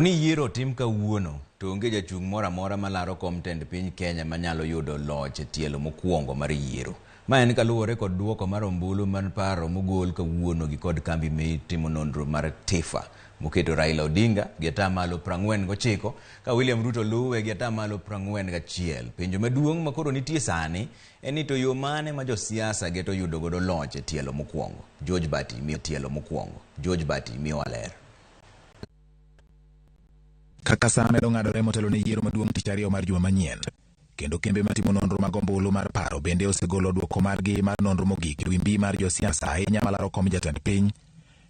Ni yiero tim kawuono to onge jachung' moro amora malaro kom tend piny Kenya manyalo yudo loch e tielo mokuongo mar yiero. Ma en kaluwore kod duoko mar ombulu man paro mogol kawuono gi kod kambi mitimo nonro mar TIFA moketo Raila Odinga gi atamalo 49 ka William Ruto luwe gi atamalo 41. Penjo maduong' makoro nitie sani en ni to yo mane ma josiasa geto yudo godo loch e tielo mokuongo. George Bati miyo tielo mokuongo. George Bati miyo waler. Kaka saa medo ng'adore motelo ne yiero maduong' tich ariyo mar juma manyien, kendo kembe matimo nonro mag ombulu mar paro bende osegolo duoko margi mar nonro mogik e mbi mar josiasa ahinya malaro kom jatend piny.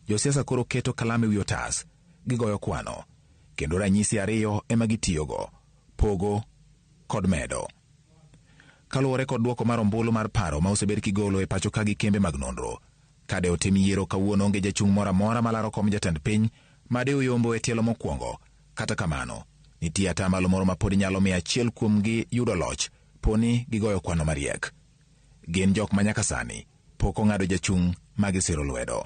Josiasa koro keto kalam e wi otas, gigoyo kwano, kendo ranyisi ariyo ema gitiyogo: pogo kod medo. Kaluwore kod duoko mar ombulu mar paro ma osebed kigolo e pacho ka gi kembe mag nonro, kade otim yiero kawuono onge jachung' moro amora malaro kom jatend piny made oyombo e tielo mokuongo. Kata kamano, nitie atamalo moro ma pod nyalo miyo achiel kuomgi yudo loch poni gigoyo kwano mariek. Gin jok ma nyaka sani pok ong'ado jachung' ma gisiro lwedo.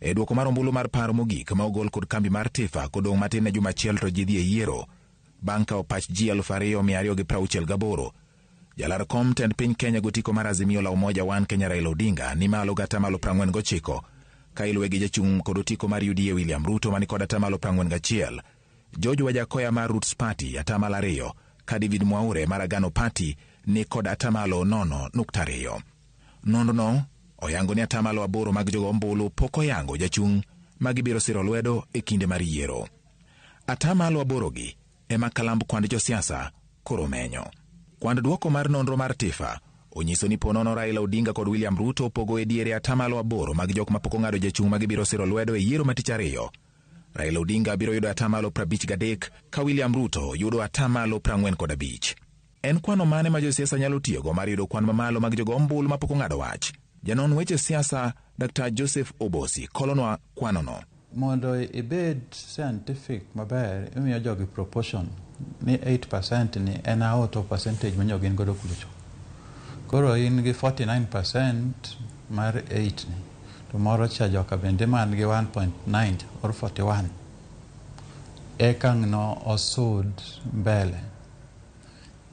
E duoko mar ombulu mar paro mogik ma ogol kod kambi mar TIFA kodong' matin ne juma achiel to ji dhi e yiero, bang' ka opach ji 2,268, jalar kom tend piny Kenya gotiko mar Azimio la Umoja One Kenya Raila Odinga ni malo gi atamalo 49, ka iluwe gi jachung' kod otiko mar UDA William Ruto mani kod atamalo 41. George Wajakoya mar Roots Party atamalo 2, ka David Mwaure mar Agano Party ni kod atamalo 0.2. Nonrono oyango ni atamalo 8 mag jogo ombulu pok oyango jachung' ma gibiro siro lwedo e kinde mar yiero. Atamalo 8 ema kalamb kwand josiasa koro menyo. Kwand duoko mar nonro mar TIFA onyiso ni ponono Raila Odinga kod William Ruto pogo e diere atamalo 8 mag jok ma pok ong'ado jachung' ma gibiro siro lwedo e yiero matich ariyo. Raila Odinga biro yudo atamalo 53 ka William Ruto yudo atamalo 45. En kwano mane ma josiasa nyalo tiyogo mar yudo kwan mamalo mag jogo ombulu ma pok ong'ado wach? Janon weche siasa Dr. Joseph Obosi kolonwa kwanono. Mondo ibed scientific maber, imiyo jogi proportion ni 8% ni en out of percentage ma jogi godo kucho. Koro in gi 49% mar 8 ni. To moro cha joka bende man gi 1.9 or 41. Ekang no osud mbele.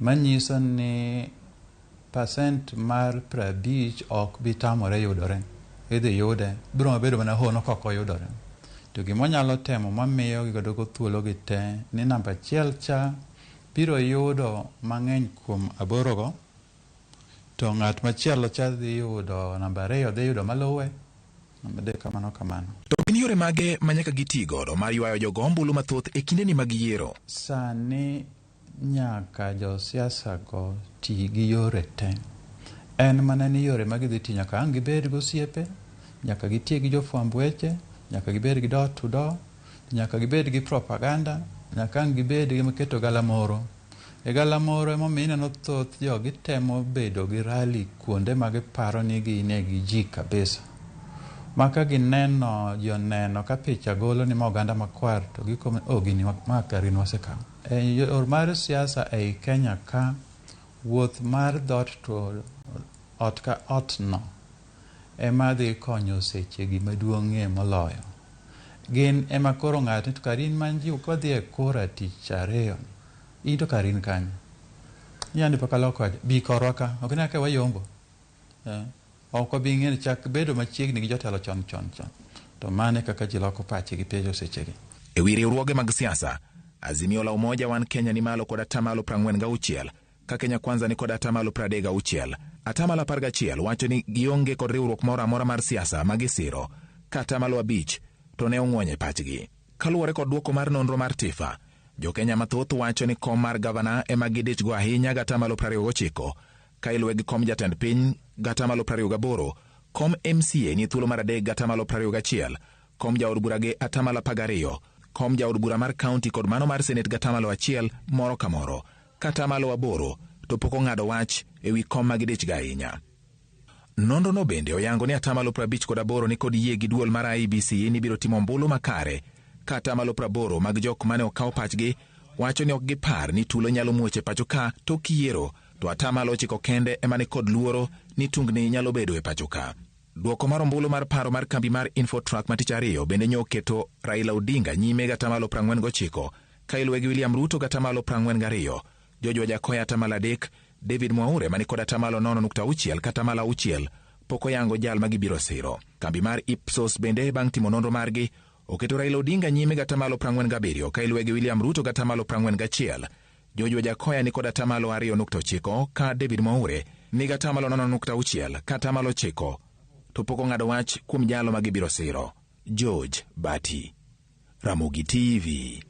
Manyiso ni percent mar 50 ok bitamore yudore. Idhi yude, biro mabedo mana hono koko yudore. To gimo nyalo temo mamiyo gigodo go thuolo gi te ni namba 1 cha biro yudo mang'eny kuom 8 go, to ng'at machielo cha dhi yudo namba 2 dhi yudo maluwe. Kamano. To gin yore mage manyaka giti godo mar ywayo jogo ombulu mathoth e kinde ni mag yiero? Sani nyaka josiasa go ti gi yore te. En mana ni yore mag dhi ti nyaka ang gibed gosiepe, nyaka giti gi jofwamb weche, nyaka gibed gi door to door, nyaka gibed gi propaganda, nyaka ang gibed gi maketo galamoro. E galamoro emomiyo no thoth jogi temo bedo gi rally kuonde mag paro ni ginegi ji kabisa. Maka gineno joneno ka picha golo ni oganda makwar to gikome gini makarin waseka. E yor mar siasa e Kenya ka wuoth mar dot to ot ka ot no ema dhi konyo seche gi maduong'e moloyo. Gin ema koro ng'ato to karin manji ko dhi e kora tich ariyo. Ito karin kanyo. Yani pakaloko bi korwaka ok na ka wayombo. Oko bing'e chak bedo machiegni gi jotelo chon. To mane kaka ji loko pachi gi pejo sechegi. E wi riwruoge mag siasa, Azimio la Umoja One Kenya ni malo kod atamalo 46, ka Kenya Kwanza ni kod atamalo 36. Atamalo 11 wacho ni gionge kod riwruok moro amora mar siasa magisiro, ka atamalo 5 to ne ong'wonye pachgi. Kaluwore kod duoko mar nonro mar TIFA, jo Kenya mathoth wacho ni kom mar gavana ema gidich go ahinya gi atamalo 29, ka iluwe gi kom jatend piny gatamalo 28, kom MCA ni thuolo mar 3 gatamalo 21, kom jaod bura gi atamalo 12, kom jaod bura mar kaunti kod mano mar senate gatamalo 1 moro ka moro, katamalo 8 to pok ong'ado wach e wi kom magidich ga ahinya. Nonro no bende oyango ni atamalo 58 ni kod yie gi duol mar IEBC ni biro timo ombulu makare, katamalo 80 mag jok mane okaw pachgi wacho ni ok gipar ni tulo nyalo muoche pacho ka tok yiero, to atamalo 9 kende emane kod luoro ni tungni nyalo bedo e pacho ka. Duoko mar ombulu mar paro mar kambi mar Infotrack matich ariyo bende nyo keto Raila Odinga nyime gatamalo 49 ka iluwe gi William Ruto gi atamalo 42, George Wajakoya atamalo 3, David Mwaure mani kod atamalo 0.6 ka atamalo 6 pok oyango jal ma gibiro siro. Kambi mar Ipsos bende bang' timo nonro margi oketo Raila Odinga nyime gi atamalo 47 ka iluwe gi William Ruto gi atamalo 41, George Wajakoya ni kod atamalo 2.9 ka David Mwaure ni gi atamalo 0.6 ka atamalo 9 to pok ong'ado wach kuom jalo ma gibiro siro. George Bati, Ramogi TV.